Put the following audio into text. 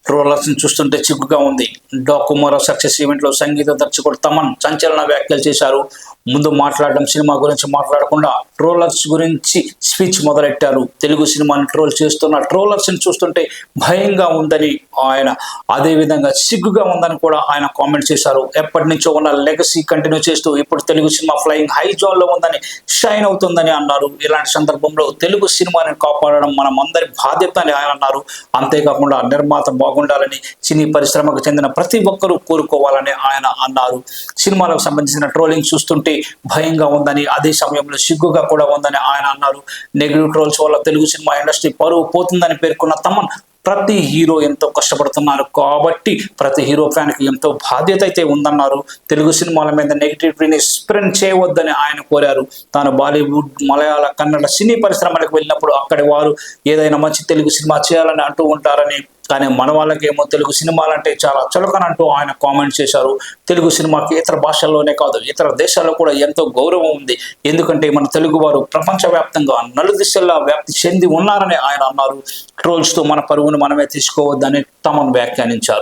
Trollers ని చూస్తుంటే చిక్కుగా ఉంది. డాకు మరో సక్సెస్ ఈవెంట్ లో సంగీత దర్శకుడు తమన్ సంచలన వ్యాఖ్యలు చేశారు. ముందు మాట్లాడడం సినిమా గురించి మాట్లాడకుండా ట్రోలర్స్ గురించి స్పీచ్ మొదలెట్టారు. తెలుగు సినిమాని ట్రోల్ చేస్తున్న ట్రోలర్స్ ని చూస్తుంటే భయంగా ఉందని ఆయన, అదే విధంగా సిగ్గుగా ఉందని కూడా ఆయన కామెంట్ చేశారు. ఎప్పటి నుంచో ఉన్న లెగసీ కంటిన్యూ చేస్తూ ఇప్పుడు Telugu cinema flying high zone లో ఉందని, షైన్ అవుతుందని అన్నారు. ఇలాంటి సందర్భంలో తెలుగు సినిమాని కాపాడడం మనం అందరి బాధ్యత అని ఆయన అన్నారు. అంతేకాకుండా నిర్మాత బాగుండాలని సినీ పరిశ్రమకు చెందిన ప్రతి ఒక్కరూ కోరుకోవాలని ఆయన అన్నారు. సినిమాలకు సంబంధించిన ట్రోలింగ్ చూస్తుంటే భయంగా ఉందని, అదే సమయంలో సిగ్గుగా కూడా ఉందని ఆయన అన్నారు. నెగిటివ్ ట్రోల్స్ వల్ల తెలుగు సినిమా ఇండస్ట్రీ పరువు పోతుందని పేర్కొన్న తమన్, ప్రతి హీరో ఎంతో కష్టపడుతున్నారు కాబట్టి ప్రతి హీరో ఫ్యాన్ కి ఎంతో బాధ్యత అయితే ఉందన్నారు. తెలుగు సినిమాల మీద నెగిటివిటీని స్ప్రెడ్ చేయవద్దని ఆయన కోరారు. తాను బాలీవుడ్, మలయాళ, కన్నడ సినీ పరిశ్రమలకు వెళ్ళినప్పుడు అక్కడి వారు ఏదైనా మంచి తెలుగు సినిమా చేయాలని అంటూ ఉంటారని, కానీ మన వాళ్ళకేమో తెలుగు సినిమాలంటే చాలా చులకనంటూ ఆయన కామెంట్ చేశారు. తెలుగు సినిమాకి ఇతర భాషల్లోనే కాదు ఇతర దేశాల్లో కూడా ఎంతో గౌరవం ఉంది. ఎందుకంటే మన తెలుగు వారు ప్రపంచవ్యాప్తంగా నలుదిశల్లో వ్యాప్తి చెంది ఉన్నారని ఆయన అన్నారు. ట్రోల్స్ తో మన పరువును మనమే తీసుకోవద్దని తమను వ్యాఖ్యానించారు.